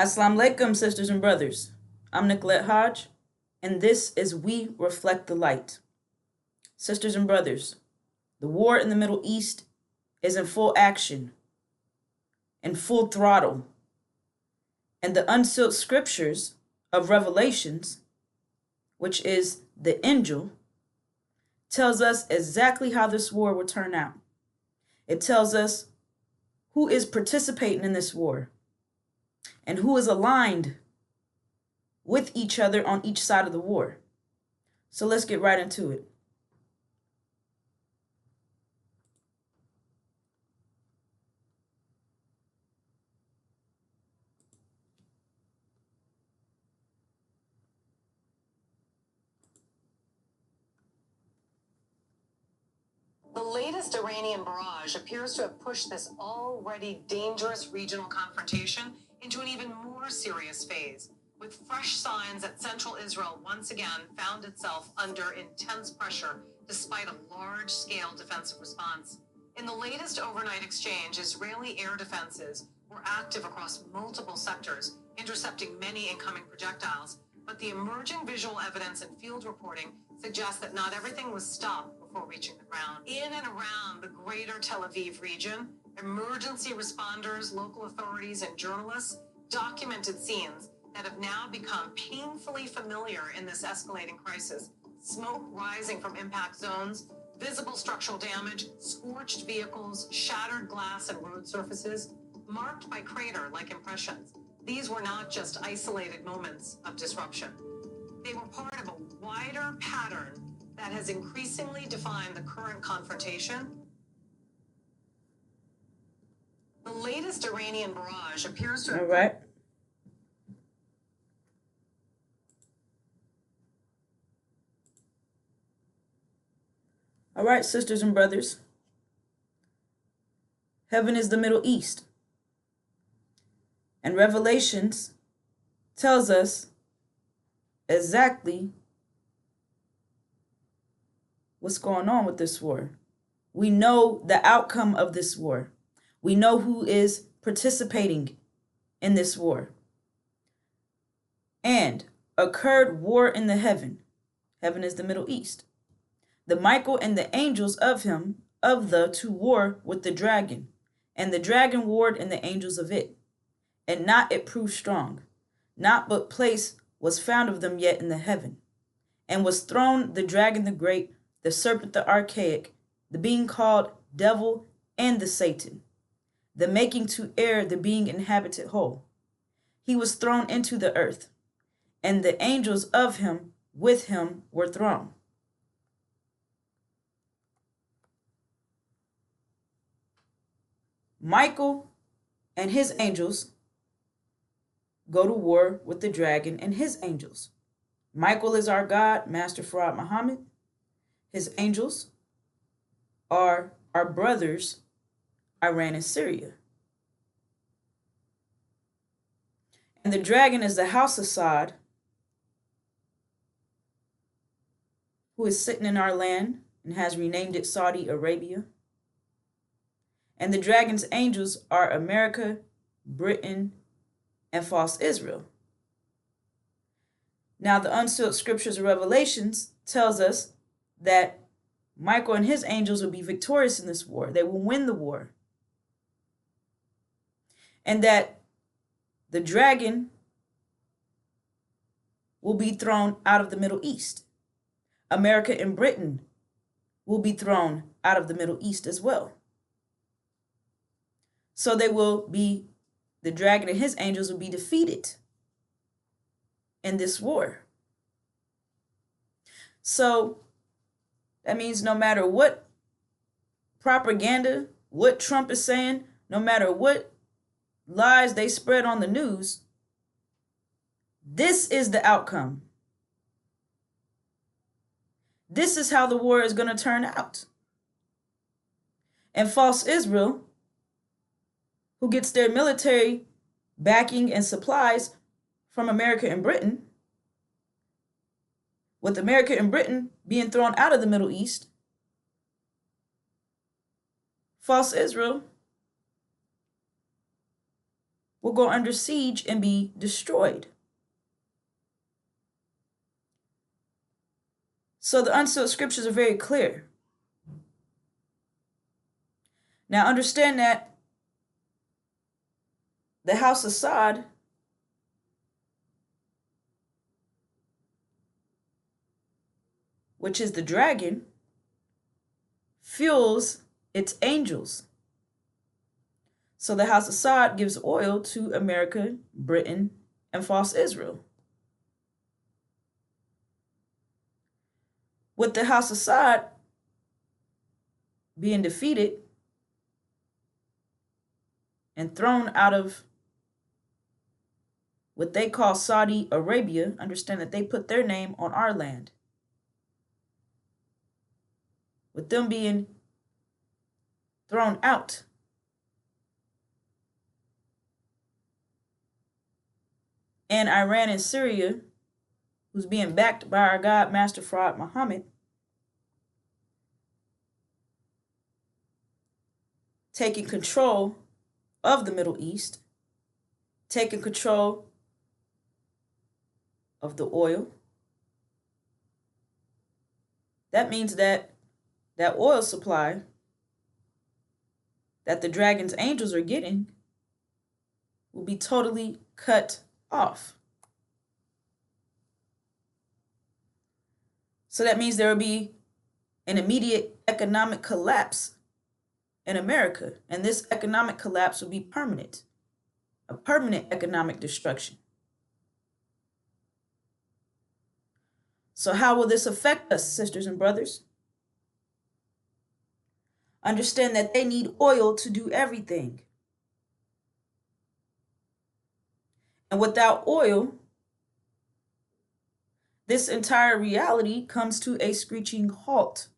Assalamu alaikum, sisters and brothers. I'm Nicolette Hodge, and this is We Reflect the Light. Sisters and brothers, the war in the Middle East is in full action, in full throttle, and the unsealed scriptures of Revelations, which is the angel, tells us exactly how this war will turn out. It tells us who is participating in this war and who is aligned with each other on each side of the war. So let's get right into it. The latest Iranian barrage appears to have pushed this already dangerous regional confrontation into an even more serious phase, with fresh signs that central Israel once again found itself under intense pressure despite a large-scale defensive response. In the latest overnight exchange, Israeli air defenses were active across multiple sectors, intercepting many incoming projectiles, but the emerging visual evidence and field reporting suggests that not everything was stopped before reaching the ground. In and around the greater Tel Aviv region, emergency responders, local authorities, and journalists documented scenes that have now become painfully familiar in this escalating crisis. Smoke rising from impact zones, visible structural damage, scorched vehicles, shattered glass and road surfaces, marked by crater-like impressions. These were not just isolated moments of disruption. They were part of a wider pattern that has increasingly defined the current confrontation. The latest Iranian barrage appears to... All right. All right, sisters and brothers. Heaven is the Middle East. And Revelations tells us exactly what's going on with this war. We know the outcome of this war. We know who is participating in this war. And occurred war in the heaven. Heaven is the Middle East. The Michael and the angels of him, of the, to war with the dragon. And the dragon warred and the angels of it. And not it proved strong. Not but place was found of them yet in the heaven. And was thrown the dragon the great, the serpent the archaic, the being called devil and the Satan, the making to err the being inhabited whole. He was thrown into the earth, and the angels of him with him were thrown. Michael and his angels go to war with the dragon and his angels. Michael is our God, Master Farad Muhammad. His angels are our brothers, Iran and Syria. And the dragon is the house of Assad, who is sitting in our land and has renamed it Saudi Arabia. And the dragon's angels are America, Britain, and false Israel. Now, the unsealed scriptures of Revelations tells us that Michael and his angels will be victorious in this war. They will win the war. And that the dragon will be thrown out of the Middle East. America and Britain will be thrown out of the Middle East as well. So the dragon and his angels will be defeated in this war. So that means no matter what propaganda, what Trump is saying, no matter what lies they spread on the news, this is the outcome. This is how the war is going to turn out. And false Israel, who gets their military backing and supplies from America and Britain, with America and Britain being thrown out of the Middle East, false Israel will go under siege and be destroyed. So the unsealed scriptures are very clear. Now understand that the house of Assad which is the dragon, fuels its angels. So the house of Assad gives oil to America, Britain, and false Israel. With the house of Assad being defeated and thrown out of what they call Saudi Arabia, understand that they put their name on our land. With them being thrown out, and Iran and Syria, who's being backed by our God, Master Fraud Muhammad, taking control of the Middle East, taking control of the oil. That means that that oil supply that the dragon's angels are getting will be totally cut off. So that means there will be an immediate economic collapse in America, and this economic collapse will be permanent, a permanent economic destruction. So how will this affect us, sisters and brothers? Understand that they need oil to do everything. And without oil, this entire reality comes to a screeching halt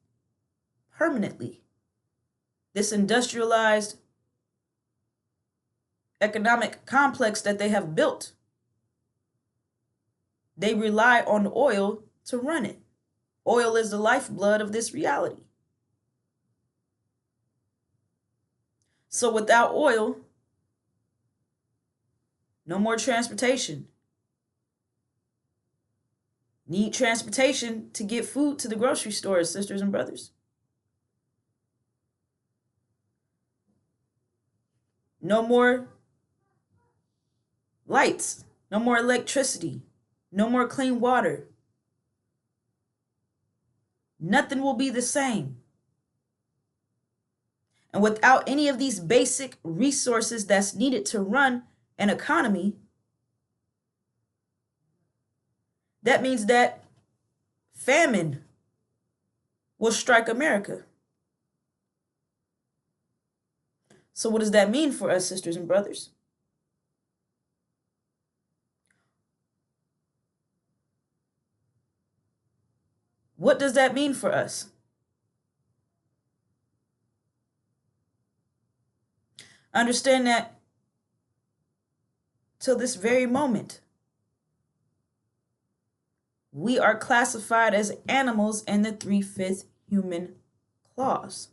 permanently. This industrialized economic complex that they have built, they rely on oil to run it. Oil is the lifeblood of this reality. So without oil, no more transportation. Need transportation to get food to the grocery stores, sisters and brothers. No more lights, no more electricity, no more clean water. Nothing will be the same. And without any of these basic resources that's needed to run an economy, that means that famine will strike America. So what does that mean for us, sisters and brothers? What does that mean for us? Understand that till this very moment, we are classified as animals in the 3/5 human clause.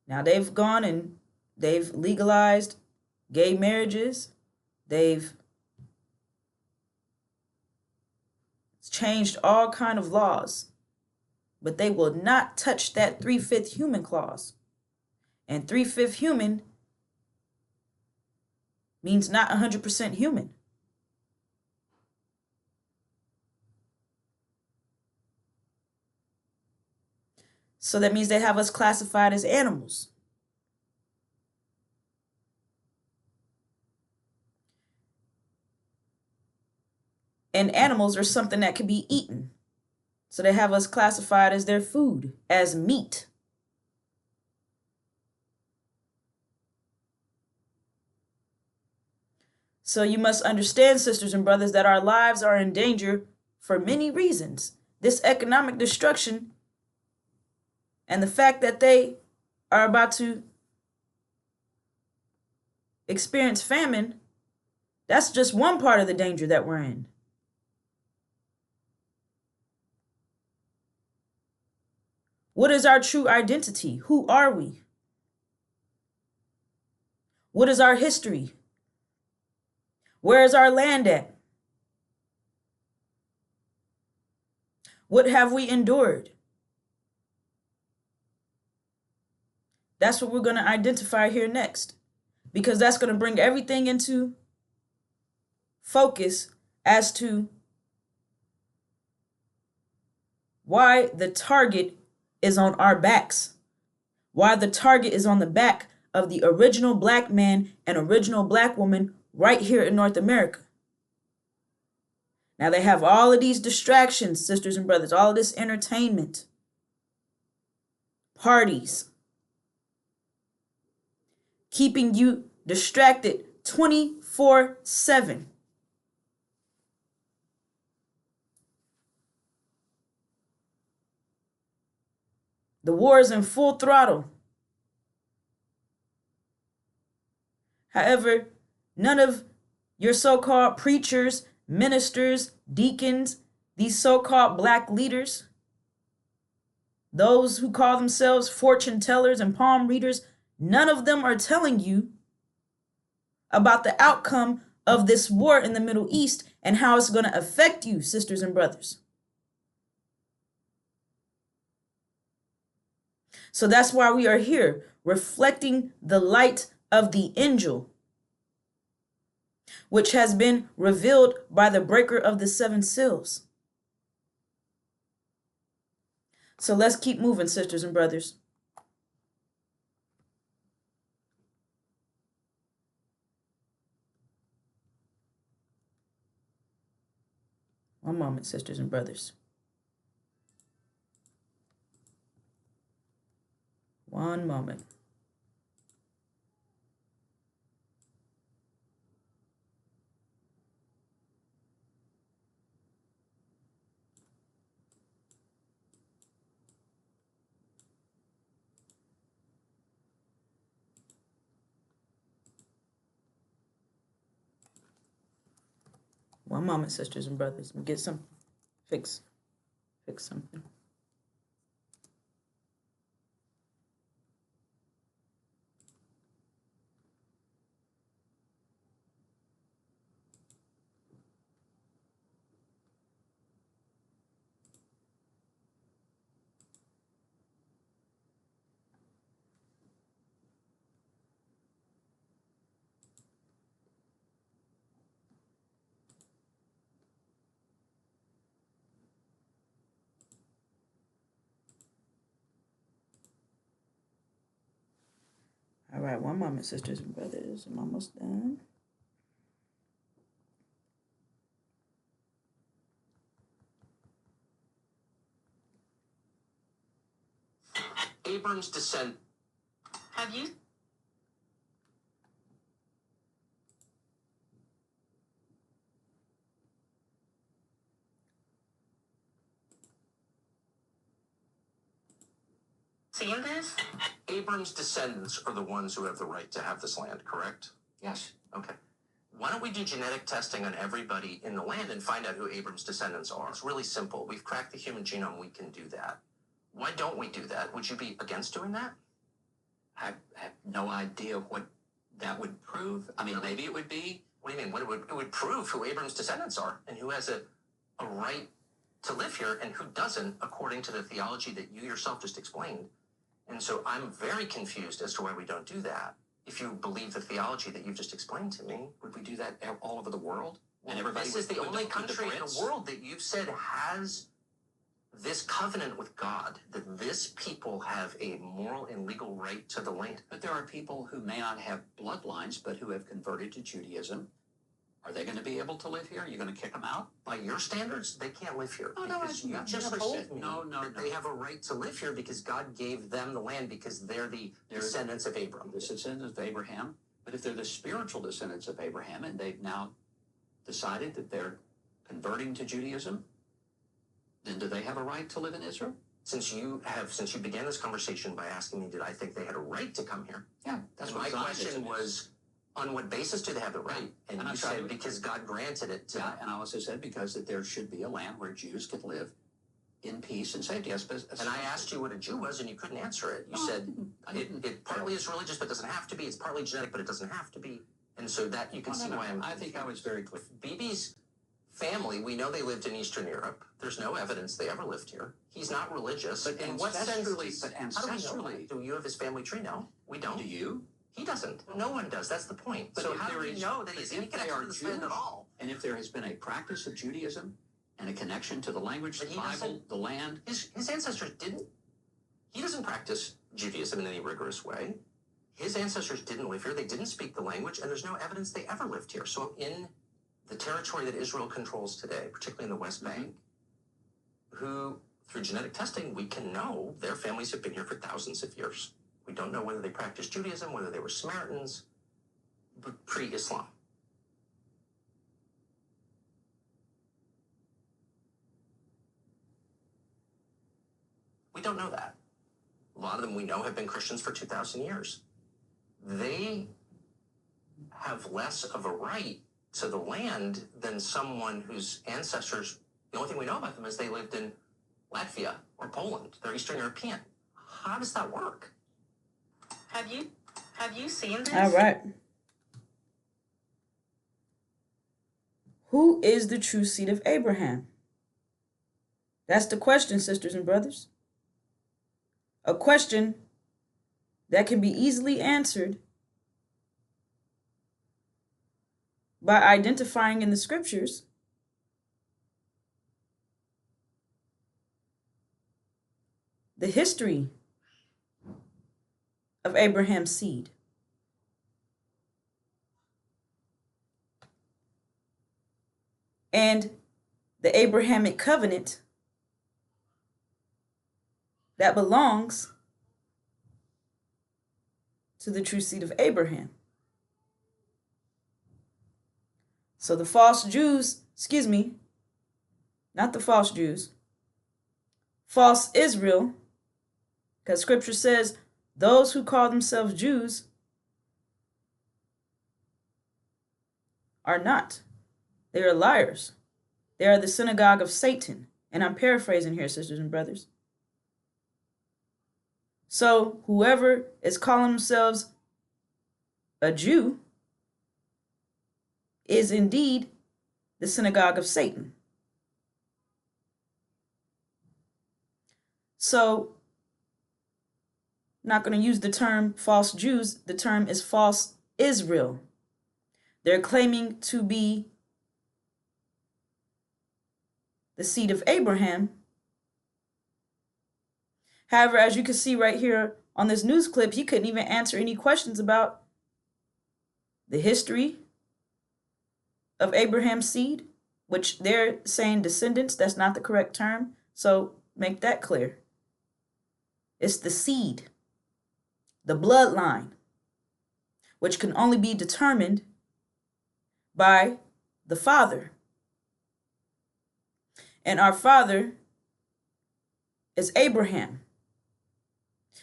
Now they've gone and they've legalized gay marriages. They've changed all kind of laws, but they will not touch that 3/5 human clause. And 3/5 human means not 100% human. So that means they have us classified as animals. And animals are something that can be eaten. So they have us classified as their food, as meat. So you must understand, sisters and brothers, that our lives are in danger for many reasons. This economic destruction and the fact that they are about to experience famine, that's just one part of the danger that we're in. What is our true identity? Who are we? What is our history? Where is our land at? What have we endured? That's what we're going to identify here next, because that's going to bring everything into focus as to why the target is on our backs, why the target is on the back of the original black man and original black woman right here in North America. Now they have all of these distractions, sisters and brothers, all of this entertainment, parties, keeping you distracted 24/7. The war is in full throttle. However, none of your so-called preachers, ministers, deacons, these so-called black leaders, those who call themselves fortune tellers and palm readers, none of them are telling you about the outcome of this war in the Middle East and how it's going to affect you, sisters and brothers. So that's why we are here, reflecting the light of the angel, which has been revealed by the breaker of the seven seals. So let's keep moving, sisters and brothers. One moment, sisters and brothers. One moment. One moment, sisters and brothers. Get some fix something. All right, one moment, sisters and brothers. I'm almost done. Abram's descent. Have you? Seen this? Abram's descendants are the ones who have the right to have this land, correct? Yes. Okay. Why don't we do genetic testing on everybody in the land and find out who Abram's descendants are? It's really simple. We've cracked the human genome. We can do that. Why don't we do that? Would you be against doing that? I have no idea what that would prove. I mean, maybe it would be. What do you mean? It would prove who Abram's descendants are and who has a right to live here and who doesn't, according to the theology that you yourself just explained. And so I'm very confused as to why we don't do that. If you believe the theology that you've just explained to me, Would we do that all over the world? well, And everybody this is the would only do country in the Brits? world that you've said has this covenant with God, that this people have a moral and legal right to the land. But there are people who may not have bloodlines, but who have converted to Judaism. Are they going to be able to live here? Are you going to kick them out? By your standards, they can't live here. Oh, no, because you I've just never told said- me no, that no. they have a right to live here because God gave them the land because they're the descendants of Abram. The descendants of Abraham. But if they're the spiritual descendants of Abraham and they've now decided that they're converting to Judaism, then do they have a right to live in Israel? Since you began this conversation by asking me, did I think they had a right to come here? Yeah, that's what My Zionism question is. was, on what basis do they have the right? And And I'm you trying said to- because God granted it to Yeah, them. and I also said because that there should be a land where Jews can live in peace and safety. And I asked you what a Jew was, and you couldn't answer it. You said it partly is religious, but doesn't have to be. It's partly genetic, but it doesn't have to be. And so that you can see why I think I was very clear. Bibi's family, we know they lived in Eastern Europe. There's no evidence they ever lived here. He's not religious. But in what sense? How do we know Ancestrally, that? do you have his family tree? No, we don't. Do you? He doesn't. No one does. That's the point. But so if how do there we is- know that but he's if any they connection are to this man Jewish, at all? And if there has been a practice of Judaism and a connection to the language, the But he Bible, doesn't- the land, His ancestors didn't. He doesn't practice Judaism in any rigorous way. His ancestors didn't live here. They didn't speak the language, and there's no evidence they ever lived here. So in the territory that Israel controls today, particularly in the West Bank, who, through genetic testing, we can know their families have been here for thousands of years. We don't know whether they practiced Judaism, whether they were Samaritans, but pre-Islam. We don't know that. A lot of them we know have been Christians for 2,000 years. They have less of a right to the land than someone whose ancestors, the only thing we know about them is they lived in Latvia or Poland. They're Eastern European. How does that work? Have you seen this? All right. Who is the true seed of Abraham? That's the question, sisters and brothers. A question that can be easily answered by identifying in the scriptures the history of Abraham's seed. And the Abrahamic covenant that belongs to the true seed of Abraham. So the false Jews, not the false Jews, false Israel, because scripture says those who call themselves Jews are not. They are liars. They are the synagogue of Satan. And I'm paraphrasing here, sisters and brothers. So whoever is calling themselves a Jew is indeed the synagogue of Satan. So I'm not going to use the term false Jews. The term is false Israel. They're claiming to be the seed of Abraham. However, as you can see right here on this news clip, he couldn't even answer any questions about the history of Abraham's seed, which they're saying descendants. That's not the correct term. So make that clear. It's the seed, the bloodline, which can only be determined by the Father. And our father is Abraham,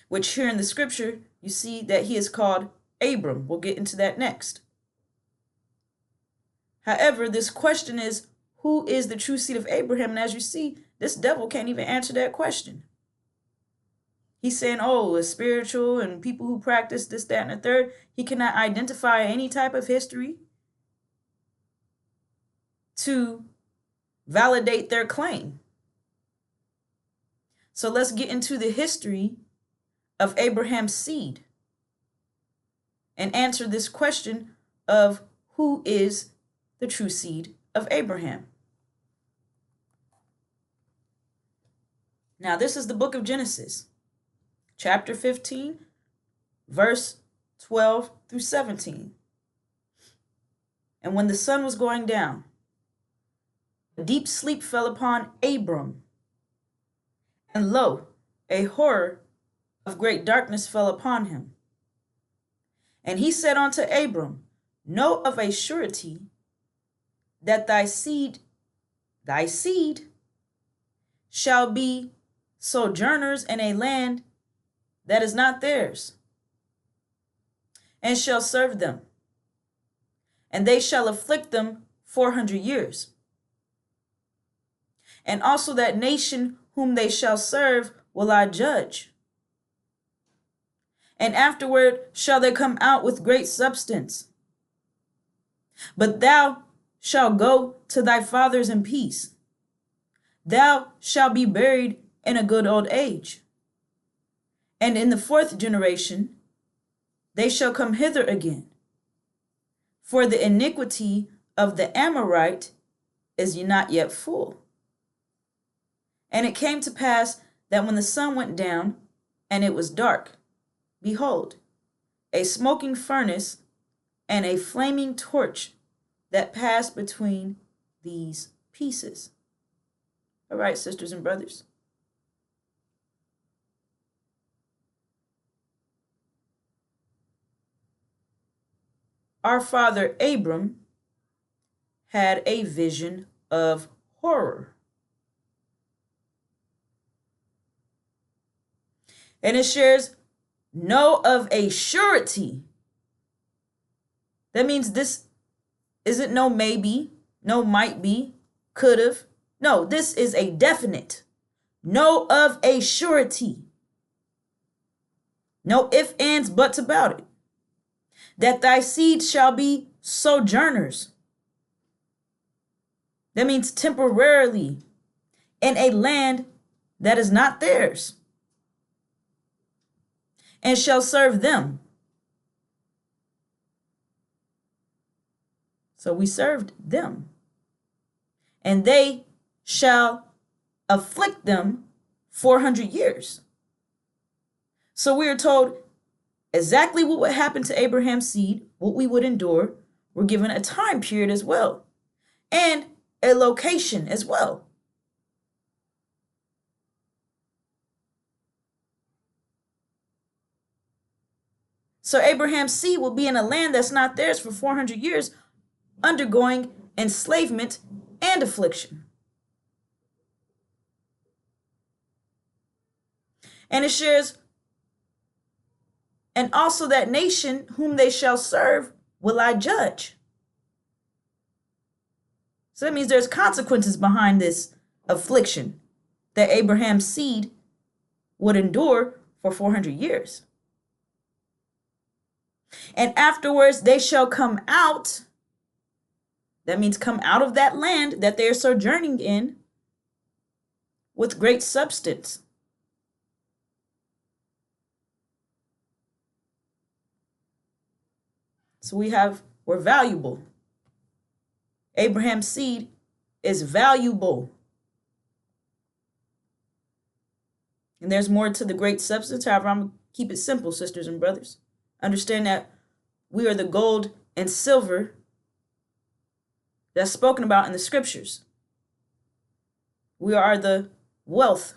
which here in the scripture, you see that he is called Abram. We'll get into that next. However, this question is, who is the true seed of Abraham? And as you see, this devil can't even answer that question. He's saying, oh, it's spiritual and people who practice this, that, and the third. He cannot identify any type of history to validate their claim. So let's get into the history of Abraham's seed and answer this question of who is the true seed of Abraham. Now, this is the book of Genesis, chapter 15, verse 12 through 17. And when the sun was going down, a deep sleep fell upon Abram, and lo, a horror of great darkness fell upon him. And he said unto Abram, know of a surety that thy seed shall be sojourners in a land that is not theirs, and shall serve them, and they shall afflict them 400 years. And also that nation whom they shall serve will I judge. And afterward shall they come out with great substance. But thou shalt go to thy fathers in peace. Thou shalt be buried in a good old age. And in the fourth generation they shall come hither again. For the iniquity of the Amorite is not yet full. And it came to pass that when the sun went down and it was dark, behold, a smoking furnace and a flaming torch that passed between these pieces. All right, sisters and brothers. Our father Abram had a vision of horror. And it shares, know of a surety. That means this isn't no maybe, no might be, could have. No, this is a definite. Know of a surety. No ifs, ands, buts about it. That thy seed shall be sojourners. That means temporarily in a land that is not theirs, and shall serve them. So we served them. And they shall afflict them 400 years. So we are told exactly what would happen to Abraham's seed, what we would endure. We're given a time period as well, and a location as well. So Abraham's seed will be in a land that's not theirs for 400 years, undergoing enslavement and affliction. And it shares, and also that nation whom they shall serve will I judge. So that means there's consequences behind this affliction that Abraham's seed would endure for 400 years. And afterwards they shall come out. That means come out of that land that they are sojourning in with great substance. So we're valuable. Abraham's seed is valuable. And there's more to the great substance. However, I'm going to keep it simple, sisters and brothers. Understand that we are the gold and silver that's spoken about in the scriptures. We are the wealth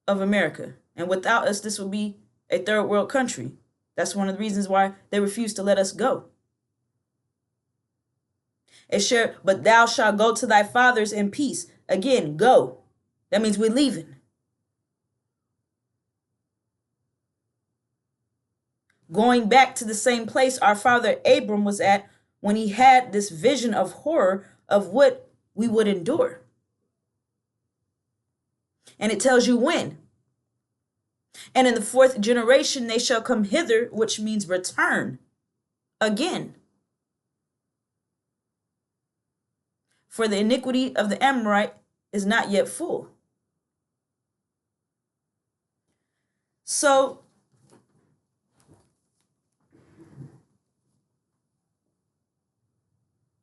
of America. And without us, this would be a third world country. That's one of the reasons why they refuse to let us go. It shared, but thou shalt go to thy fathers in peace. Again, go. That means we're leaving. Going back to the same place our father Abram was at when he had this vision of horror of what we would endure. And it tells you when. And in the fourth generation they shall come hither, which means return again. For the iniquity of the Amorite is not yet full. So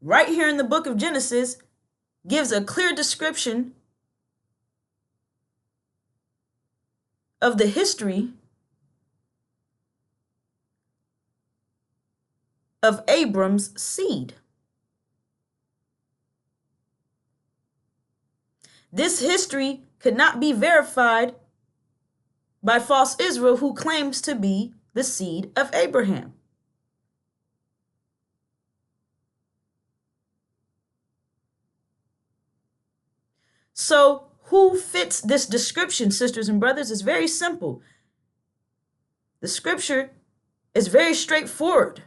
right here in the book of Genesis gives a clear description of the history of Abram's seed. This history could not be verified by false Israel, who claims to be the seed of Abraham. So who fits this description, sisters and brothers? It's very simple. The scripture is very straightforward.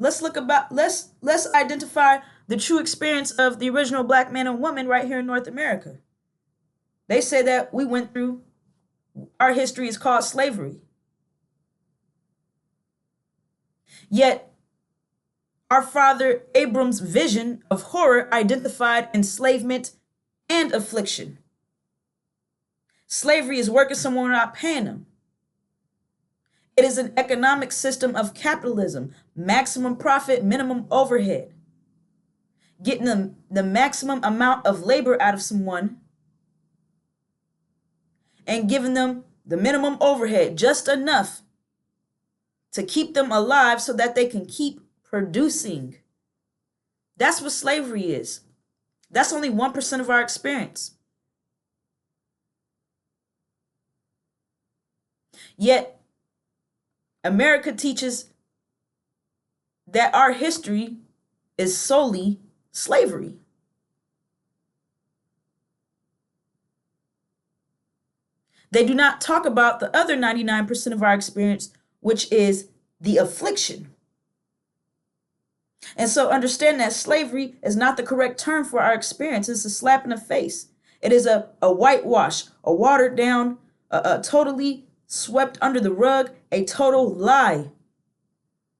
let's identify the true experience of the original black man and woman right here in North America. They say that we went through, our history is called slavery. Yet our father Abram's vision of horror identified enslavement and affliction. Slavery is working someone without paying them. It is an economic system of capitalism, maximum profit, minimum overhead. Getting the maximum amount of labor out of someone and giving them the minimum overhead, just enough to keep them alive so that they can keep producing. That's what slavery is. That's only 1% of our experience. Yet, America teaches that our history is solely slavery. They do not talk about the other 99% of our experience, which is the affliction. And so understand that slavery is not the correct term for our experience. It's a slap in the face. It is a whitewash, a watered down, a totally swept under the rug, a total lie.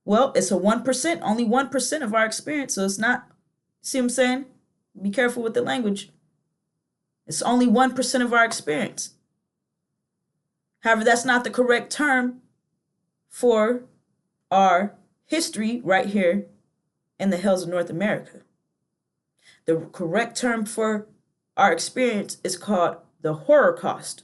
Well, it's a 1%, only 1% of our experience. So it's not, see what I'm saying? Be careful with the language. It's only 1% of our experience. However, that's not the correct term for our history right here in the hills of North America. The correct term for our experience is called the Holocaust.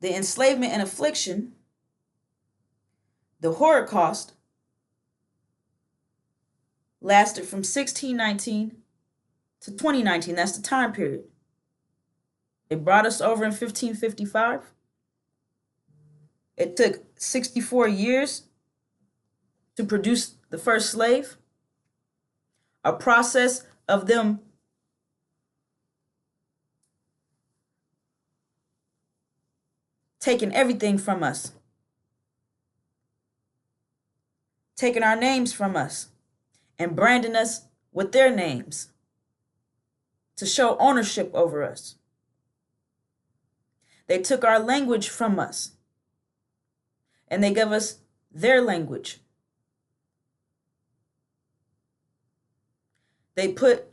The enslavement and affliction, the Holocaust, lasted from 1619 to 2019. That's the time period. It brought us over in 1555. It took 64 years to produce the first slave, a process of them taking everything from us, taking our names from us, and branding us with their names to show ownership over us. They took our language from us and they gave us their language. They put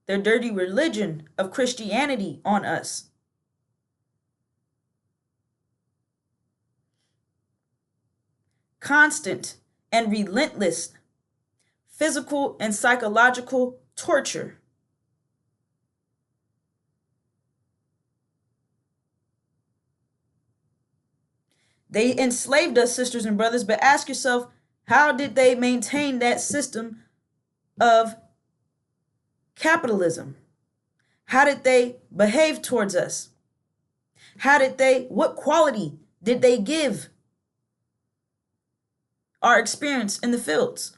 their dirty religion of Christianity on us. Constant and relentless physical and psychological torture. They enslaved us, sisters and brothers, but ask yourself, how did they maintain that system of capitalism? How did they behave towards us? What quality did they give our experience in the fields?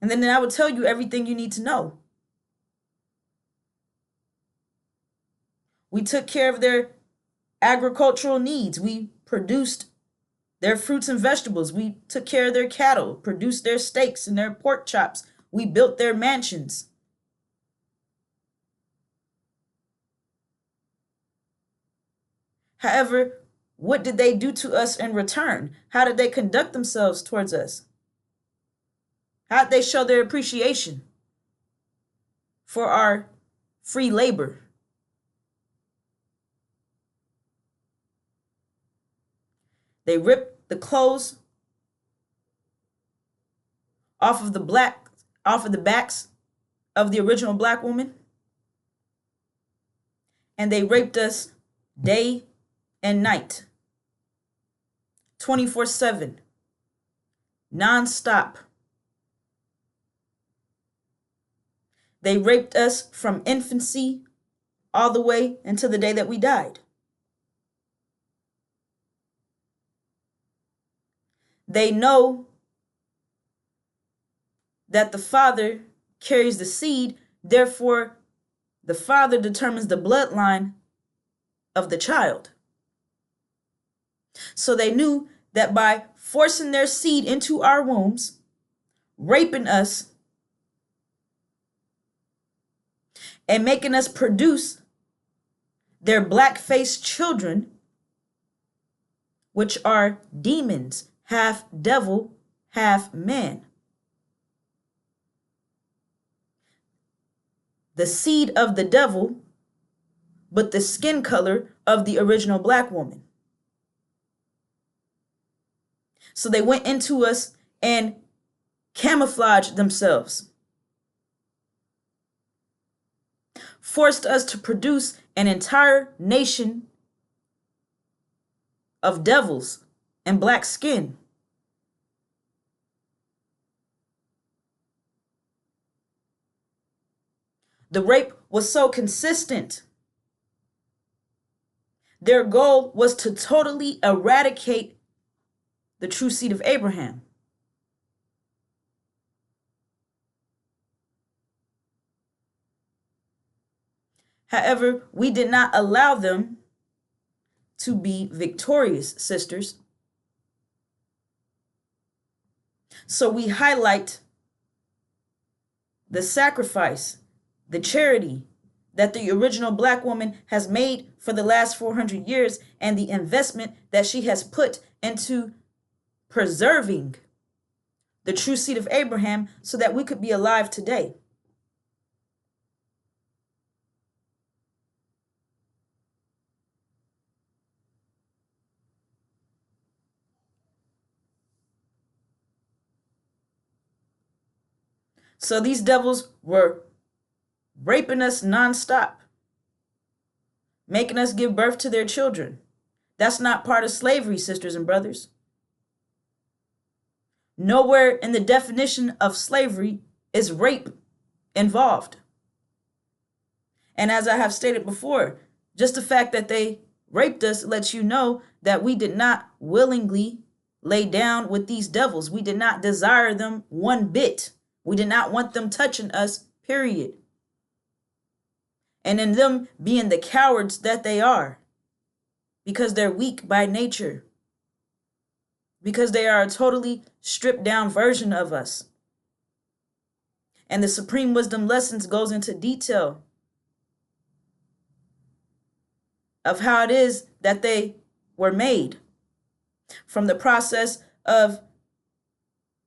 And then I would tell you everything you need to know. We took care of their agricultural needs. We produced their fruits and vegetables. We took care of their cattle, produced their steaks and their pork chops. We built their mansions. However, what did they do to us in return? How did they conduct themselves towards us? How did they show their appreciation for our free labor? They ripped the clothes off of the backs of the original black woman, and they raped us day and night, 24/7, nonstop. They raped us from infancy all the way until the day that we died. they know that the father carries the seed, therefore the father determines the bloodline of the child. So they knew that by forcing their seed into our wombs, raping us, and making us produce their black-faced children, which are demons, half devil, half man. The seed of the devil, but the skin color of the original black woman. So they went into us and camouflaged themselves, forced us to produce an entire nation of devils and black skin. The rape was so consistent. Their goal was to totally eradicate the true seed of Abraham. However, we did not allow them to be victorious, sisters. So we highlight the sacrifice, the charity that the original black woman has made for the last 400 years and the investment that she has put into preserving the true seed of Abraham so that we could be alive today. So these devils were raping us nonstop, making us give birth to their children. That's not part of slavery, sisters and brothers. Nowhere in the definition of slavery is rape involved. And as I have stated before, just the fact that they raped us lets you know that we did not willingly lay down with these devils. We did not desire them one bit. We did not want them touching us, period. And in them being the cowards that they are, because they're weak by nature, because they are a totally stripped down version of us. And the Supreme Wisdom Lessons goes into detail of how it is that they were made, from the process of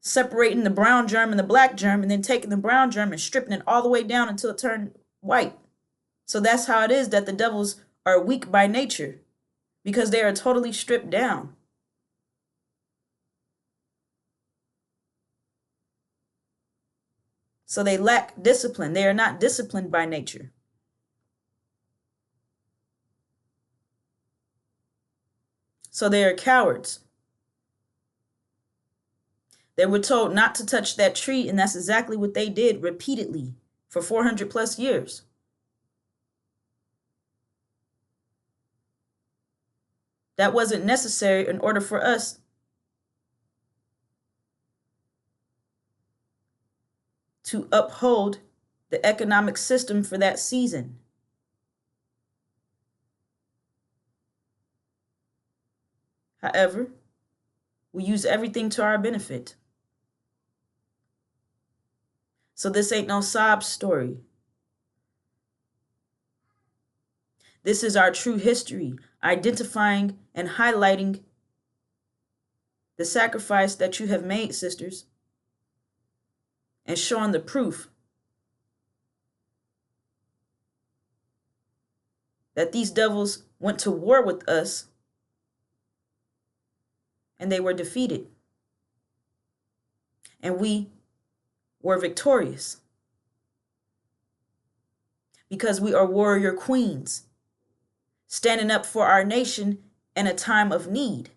separating the brown germ and the black germ, and then taking the brown germ and stripping it all the way down until it turned white. So that's how it is that the devils are weak by nature, because they are totally stripped down. So they lack discipline. They are not disciplined by nature. So they are cowards. They were told not to touch that tree, and that's exactly what they did repeatedly for 400 plus years. That wasn't necessary in order for us to uphold the economic system for that season. However, we use everything to our benefit. So this ain't no sob story. This is our true history, identifying and highlighting the sacrifice that you have made, sisters, and showing the proof that these devils went to war with us and they were defeated. And we were victorious because we are warrior queens, standing up for our nation in a time of need,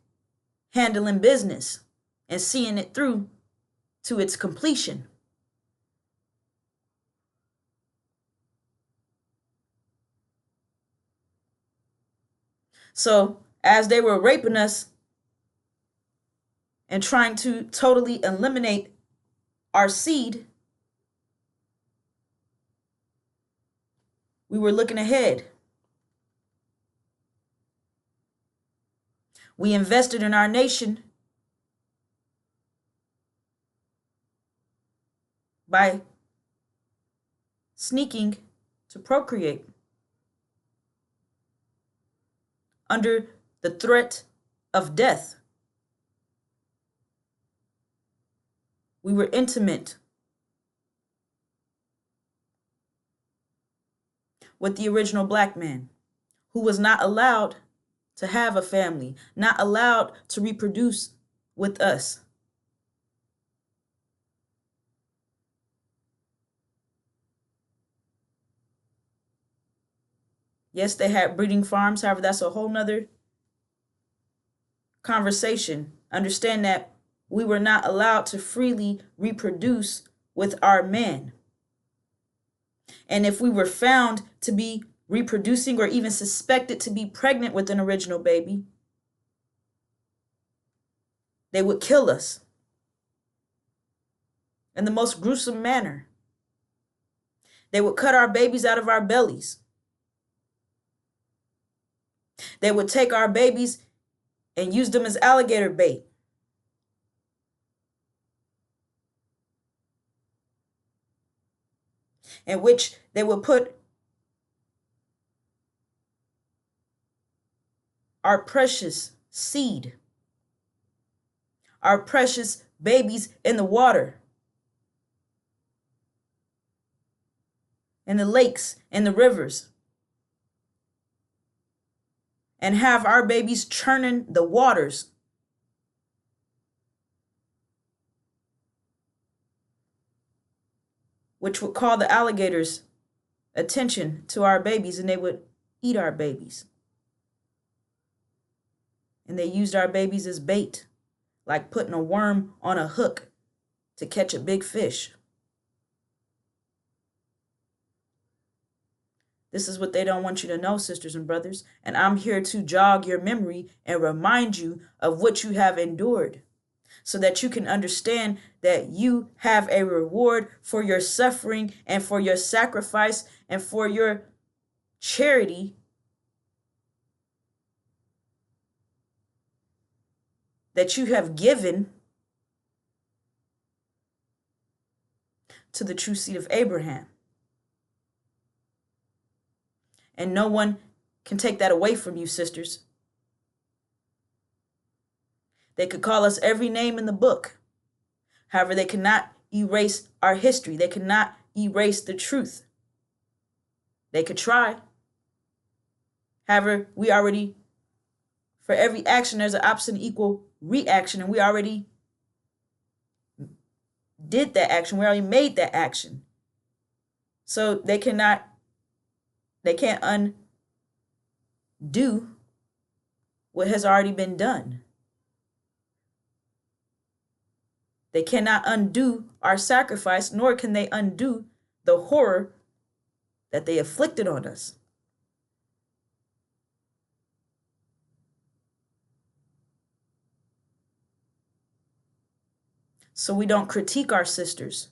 handling business and seeing it through to its completion. So as they were raping us and trying to totally eliminate our seed, we were looking ahead. We invested in our nation by sneaking to procreate under the threat of death. We were intimate with the original black man, who was not allowed to have a family, not allowed to reproduce with us. Yes, they had breeding farms. However, that's a whole nother conversation. Understand that we were not allowed to freely reproduce with our men. And if we were found to be reproducing or even suspected to be pregnant with an original baby, they would kill us in the most gruesome manner. They would cut our babies out of our bellies. They would take our babies and use them as alligator bait. In which they would put our precious seed, our precious babies in the water, in the lakes, in the rivers, and have our babies churning the waters. Which would call the alligators' attention to our babies, and they would eat our babies. And they used our babies as bait, like putting a worm on a hook to catch a big fish. This is what they don't want you to know, sisters and brothers. And I'm here to jog your memory and remind you of what you have endured, so that you can understand that you have a reward for your suffering and for your sacrifice and for your charity that you have given to the true seed of Abraham. And no one can take that away from you, sisters. They could call us every name in the book. However, they cannot erase our history. They cannot erase the truth. They could try. However, we already, for every action, there's an opposite and equal reaction, and we already did that action. We already made that action. So they can't undo what has already been done. They cannot undo our sacrifice, nor can they undo the horror that they inflicted on us. So we don't critique our sisters.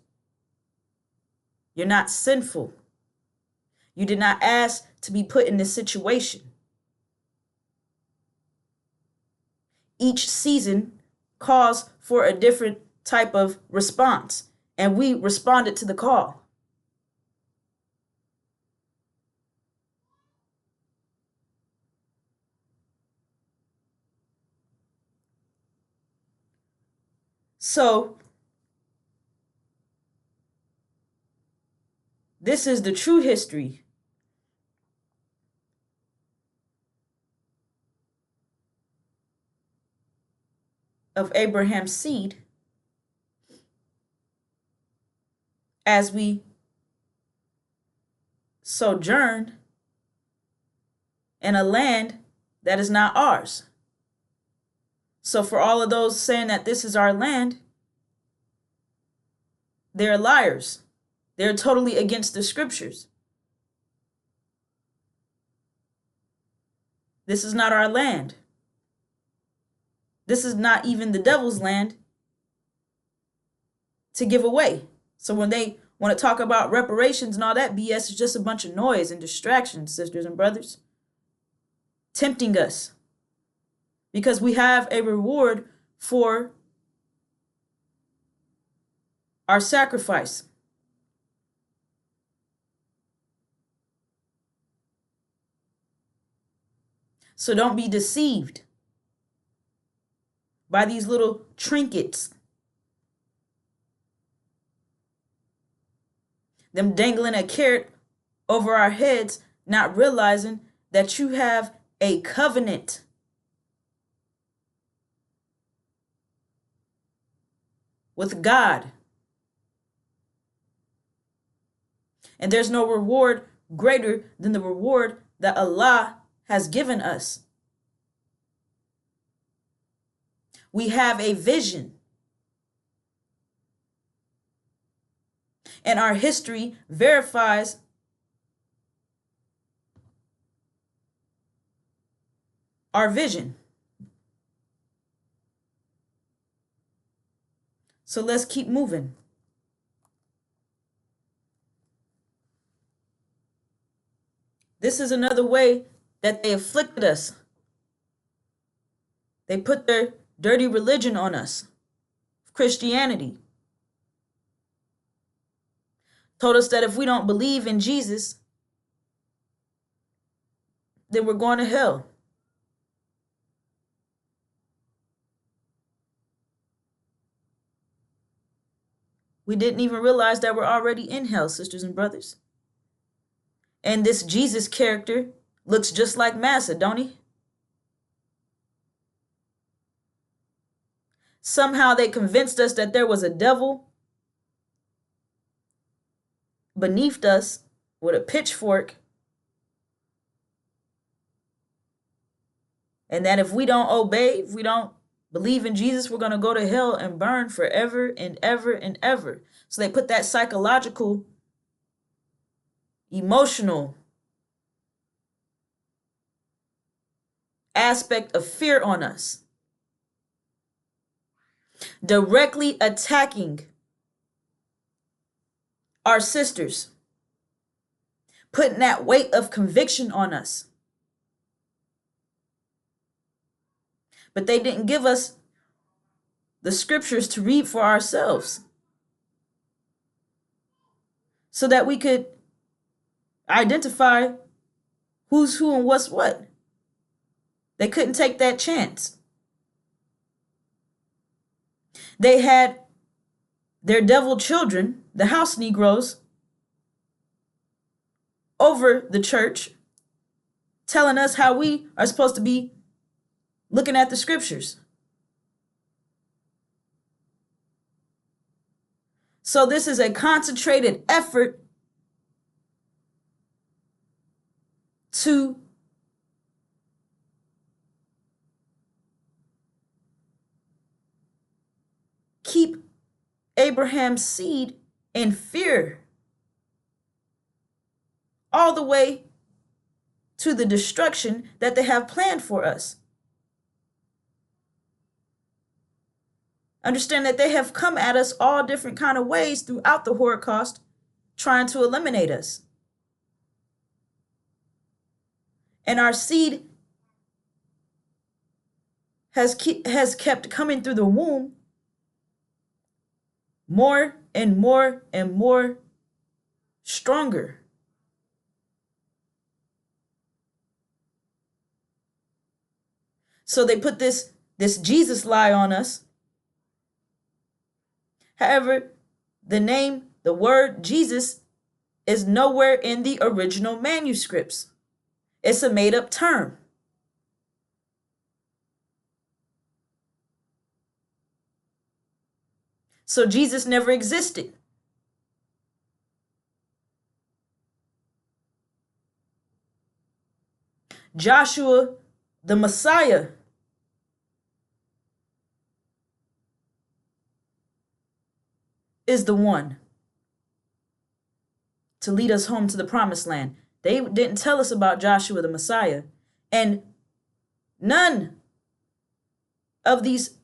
You're not sinful. You did not ask to be put in this situation. Each season calls for a different type of response, and we responded to the call. So this is the true history of Abraham's seed as we sojourn in a land that is not ours. So for all of those saying that this is our land, they're liars. They're totally against the scriptures. This is not our land. This is not even the devil's land to give away. So when they want to talk about reparations and all that BS, it's just a bunch of noise and distractions, sisters and brothers, tempting us because we have a reward for our sacrifice. So don't be deceived by these little trinkets, them dangling a carrot over our heads, not realizing that you have a covenant. With God. And there's no reward greater than the reward that Allah has given us. We have a vision. And our history verifies our vision. So let's keep moving. This is another way that they afflicted us. They put their dirty religion on us, Christianity. Told us that if we don't believe in Jesus, then we're going to hell. We didn't even realize that we're already in hell, sisters and brothers. And this Jesus character looks just like Massa, don't he? Somehow they convinced us that there was a devil beneath us with a pitchfork. And that if we don't obey, if we don't believe in Jesus, we're going to go to hell and burn forever and ever and ever. So they put that psychological, emotional aspect of fear on us, directly attacking our sisters, putting that weight of conviction on us. But they didn't give us the scriptures to read for ourselves so that we could identify who's who and what's what. They couldn't take that chance. They had their devil children, the house Negroes, over the church, telling us how we are supposed to be looking at the scriptures. So this is a concentrated effort to keep Abraham's seed in fear all the way to the destruction that they have planned for us. Understand that they have come at us all different kind of ways throughout the Holocaust, trying to eliminate us. And our seed has kept coming through the womb more and more and more stronger. So they put this Jesus lie on us. However, the word Jesus is nowhere in the original manuscripts. It's a made-up term. So Jesus never existed. Joshua, the Messiah, is the one to lead us home to the promised land. They didn't tell us about Joshua the Messiah. And none of these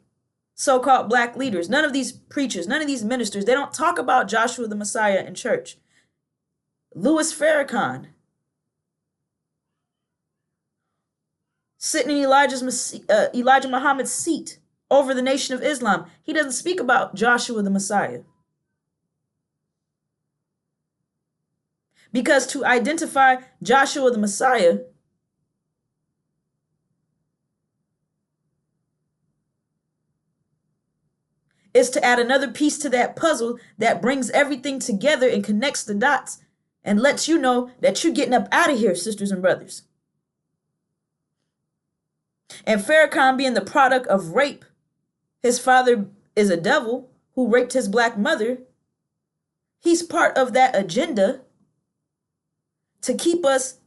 so-called black leaders, none of these preachers, none of these ministers, they don't talk about Joshua the Messiah in church. Louis Farrakhan, sitting in Elijah Muhammad's seat over the Nation of Islam, he doesn't speak about Joshua the Messiah. Because to identify Joshua the Messiah is to add another piece to that puzzle that brings everything together and connects the dots and lets you know that you're getting up out of here, sisters and brothers. And Farrakhan being the product of rape, his father is a devil who raped his black mother. He's part of that agenda to keep us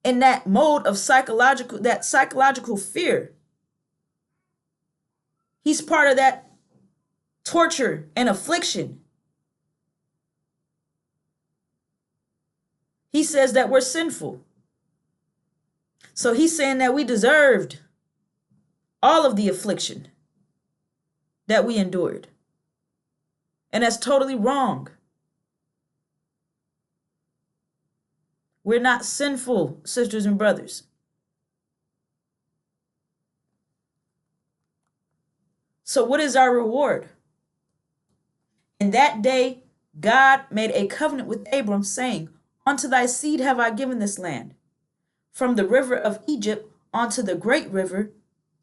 in that mode of psychological fear. He's part of that torture and affliction. He says that we're sinful. So he's saying that we deserved all of the affliction that we endured. And that's totally wrong. We're not sinful, sisters and brothers. So what is our reward? In that day, God made a covenant with Abram, saying, "Unto thy seed have I given this land, from the river of Egypt unto the great river,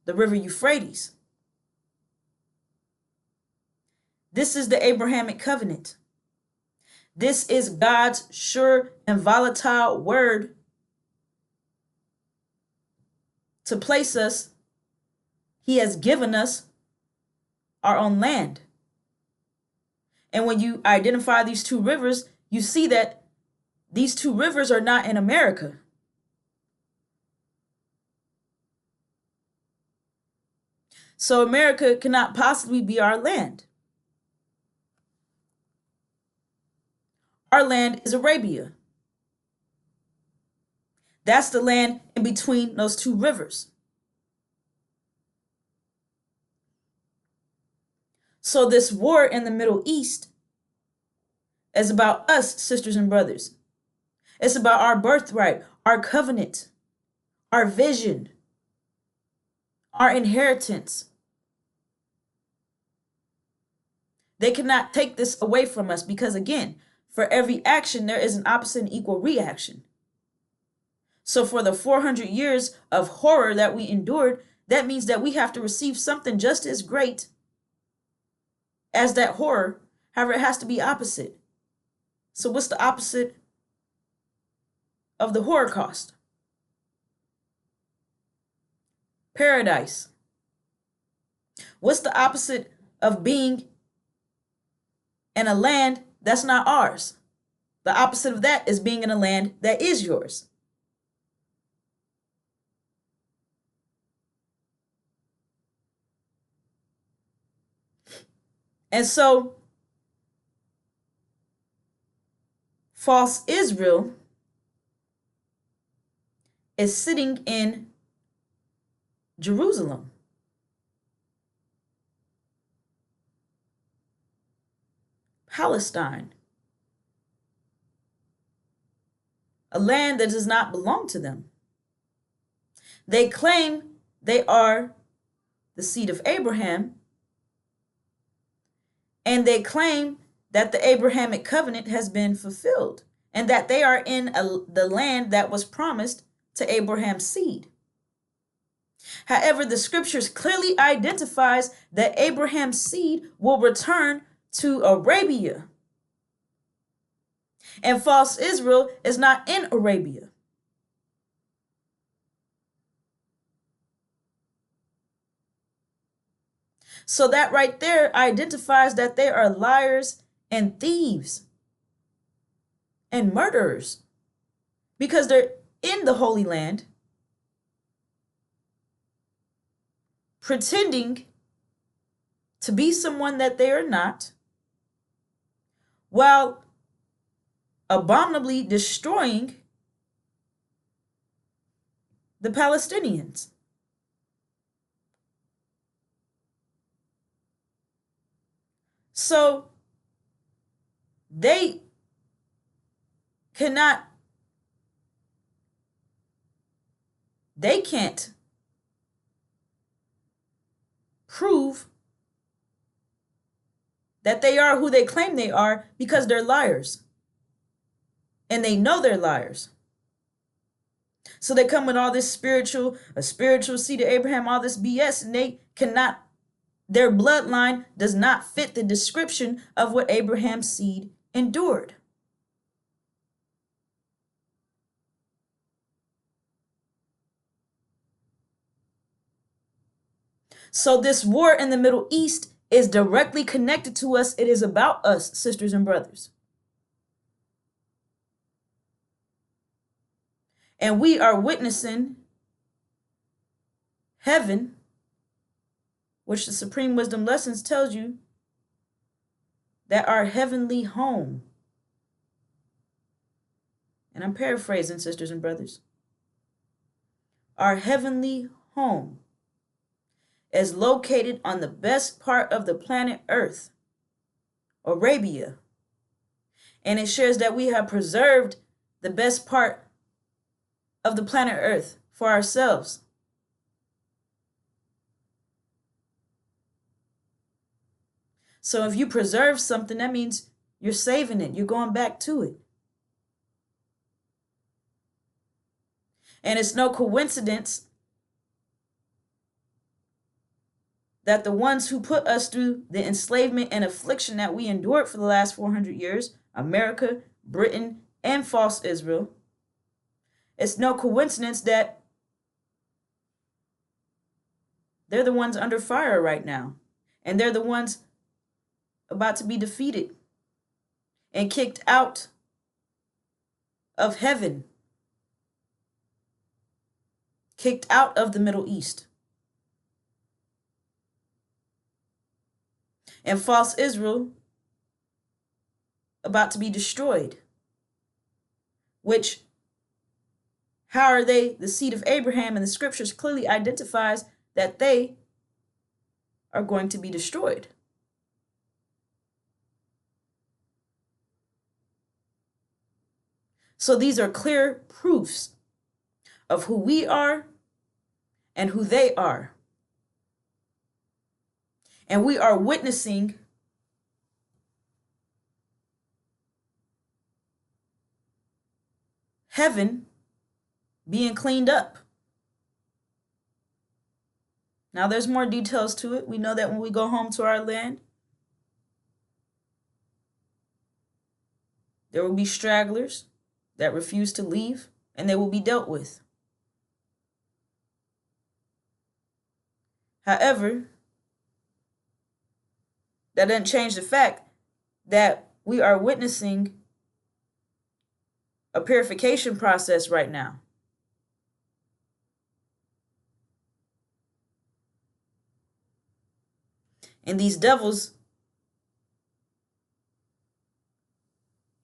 the river Euphrates." This is the Abrahamic covenant. This is God's sure and volatile word to place us. He has given us our own land. And when you identify these two rivers, you see that these two rivers are not in America. So America cannot possibly be our land. Our land is Arabia. That's the land in between those two rivers. So this war in the Middle East is about us, sisters and brothers. It's about our birthright, our covenant, our vision, our inheritance. They cannot take this away from us because, again, for every action, there is an opposite and equal reaction. So for the 400 years of horror that we endured, that means that we have to receive something just as great as that horror. However, it has to be opposite. So what's the opposite of the Holocaust? Paradise. What's the opposite of being in a land that's not ours? The opposite of that is being in a land that is yours. And so, false Israel is sitting in Jerusalem. Palestine. A land that does not belong to them. They claim they are the seed of Abraham, and they claim that the Abrahamic covenant has been fulfilled and that they are in the land that was promised to Abraham's seed. However, the scriptures clearly identifies that Abraham's seed will return to Arabia. And false Israel is not in Arabia. So that right there identifies that they are liars and thieves and murderers because they're in the Holy Land pretending to be someone that they are not, while abominably destroying the Palestinians. So they cannot, they can't prove that they are who they claim they are because they're liars. And they know they're liars. So they come with all this a spiritual seed of Abraham, all this BS, and they cannot, their bloodline does not fit the description of what Abraham's seed endured. So this war in the Middle East is directly connected to us. It is about us, sisters and brothers. And we are witnessing heaven, which the Supreme Wisdom Lessons tells you that our heavenly home, and I'm paraphrasing, sisters and brothers, our heavenly home is located on the best part of the planet Earth, Arabia. And it shares that we have preserved the best part of the planet Earth for ourselves. So if you preserve something, that means you're saving it. You're going back to it. And it's no coincidence that the ones who put us through the enslavement and affliction that we endured for the last 400 years, America, Britain, and false Israel, it's no coincidence that they're the ones under fire right now. And they're the ones about to be defeated and kicked out of heaven, kicked out of the Middle East. And false Israel about to be destroyed, which, how are they the seed of Abraham? And the scriptures clearly identifies that they are going to be destroyed. So these are clear proofs of who we are and who they are. And we are witnessing heaven being cleaned up. Now there's more details to it. We know that when we go home to our land, there will be stragglers that refuse to leave, and they will be dealt with. However, that doesn't change the fact that we are witnessing a purification process right now. And these devils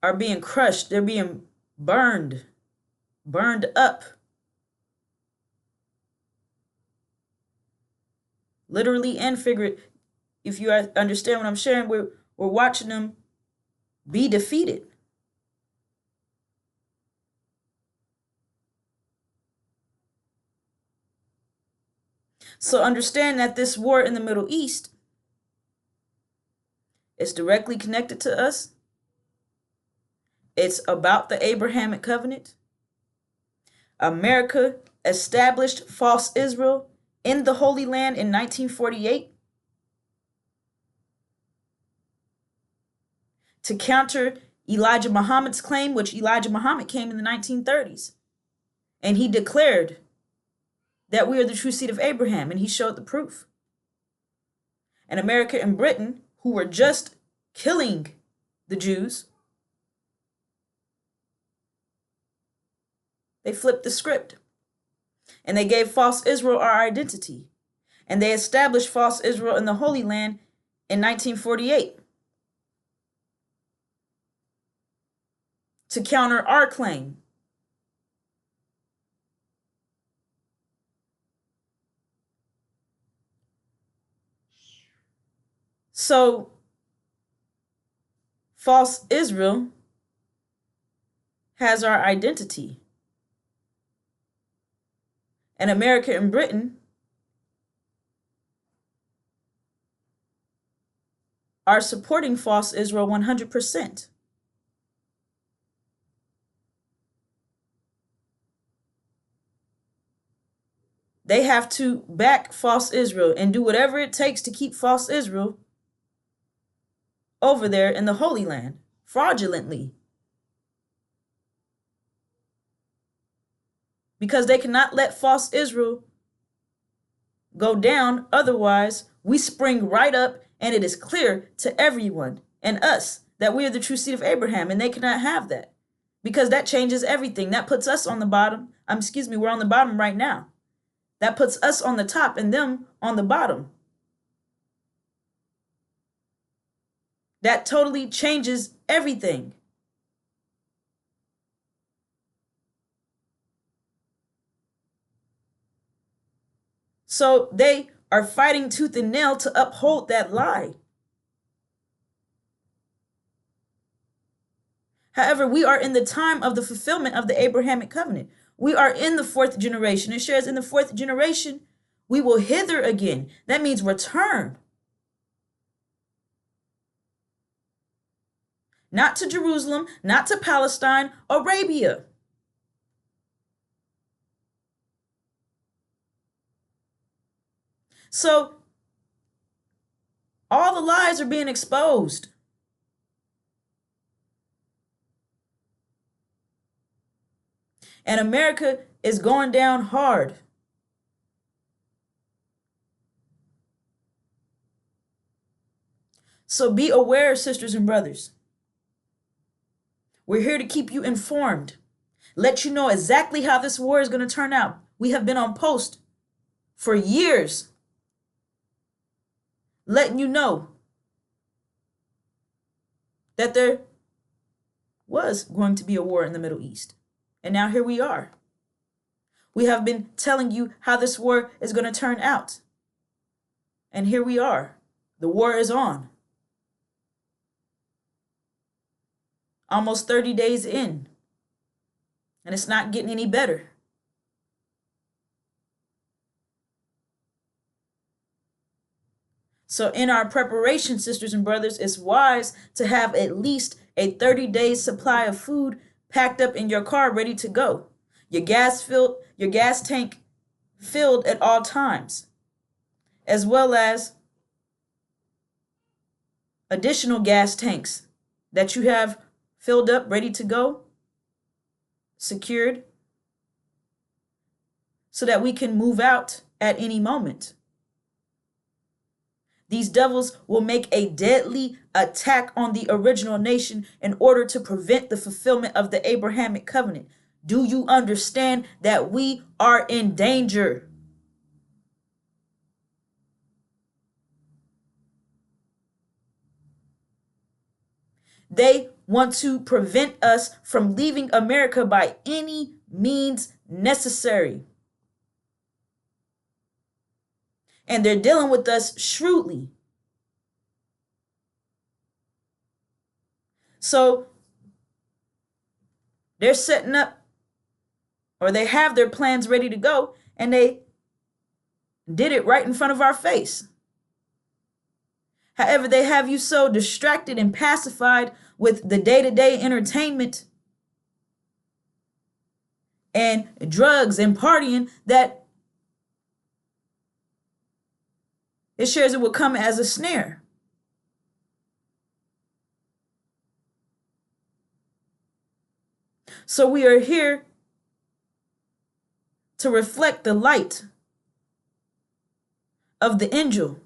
are being crushed. They're being burned up. Literally and figuratively. If you understand what I'm sharing, we're watching them be defeated. So understand that this war in the Middle East is directly connected to us. It's about the Abrahamic covenant. America established false Israel in the Holy Land in 1948 to counter Elijah Muhammad's claim, which Elijah Muhammad came in the 1930s. And he declared that we are the true seed of Abraham, and he showed the proof. And America and Britain, who were just killing the Jews, they flipped the script. And they gave false Israel our identity. And they established false Israel in the Holy Land in 1948 to counter our claim. So false Israel has our identity. And America and Britain are supporting false Israel 100%. They have to back false Israel and do whatever it takes to keep false Israel over there in the Holy Land, fraudulently. Because they cannot let false Israel go down. Otherwise, we spring right up and it is clear to everyone and us that we are the true seed of Abraham, and they cannot have that because that changes everything. That puts us on the bottom. We're on the bottom right now. That puts us on the top and them on the bottom. That totally changes everything. So they are fighting tooth and nail to uphold that lie. However, we are in the time of the fulfillment of the Abrahamic covenant. We are in the fourth generation. It shares in the fourth generation, we will hither again. That means return. Not to Jerusalem, not to Palestine, Arabia. So all the lies are being exposed. And America is going down hard. So be aware, sisters and brothers. We're here to keep you informed. Let you know exactly how this war is going to turn out. We have been on post for years, letting you know that there was going to be a war in the Middle East. And now here we are. We have been telling you how this war is going to turn out. And here we are. The war is on. Almost 30 days in. And it's not getting any better. So in our preparation, sisters and brothers, it's wise to have at least a 30-day supply of food packed up in your car, ready to go. Your gas tank filled at all times, as well as additional gas tanks that you have filled up, ready to go, secured, so that we can move out at any moment. These devils will make a deadly attack on the original nation in order to prevent the fulfillment of the Abrahamic covenant. Do you understand that we are in danger? They want to prevent us from leaving America by any means necessary. And they're dealing with us shrewdly. So they're setting up, or they have their plans ready to go, and they did it right in front of our face. However, they have you so distracted and pacified with the day-to-day entertainment and drugs and partying that it shares it will come as a snare. So we are here to reflect the light of the angel.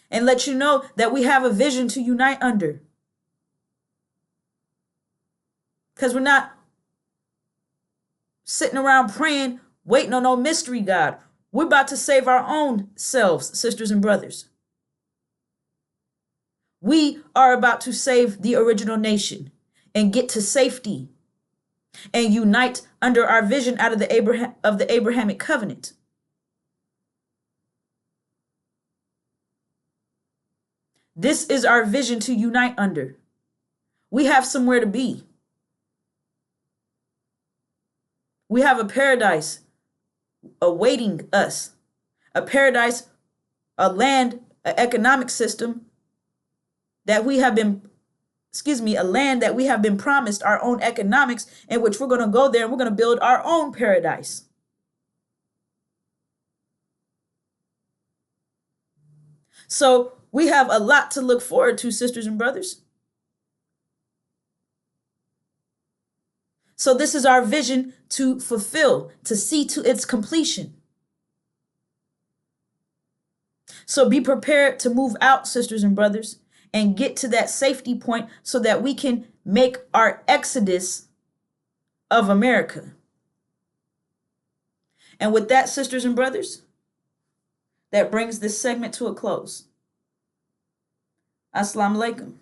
And let you know that we have a vision to unite under. Because we're not sitting around praying, waiting on no mystery God. We're about to save our own selves, sisters and brothers. We are about to save the original nation and get to safety and unite under our vision out of the Abrahamic covenant. This is our vision to unite under. We have somewhere to be. We have a paradise awaiting us. A paradise, a land, an economic system that we have been, a land that we have been promised our own economics, in which we're going to go there and we're going to build our own paradise. So we have a lot to look forward to, sisters and brothers. So this is our vision to fulfill, to see to its completion. So be prepared to move out, sisters and brothers, and get to that safety point so that we can make our exodus of America. And with that, sisters and brothers, that brings this segment to a close. Assalamu alaikum.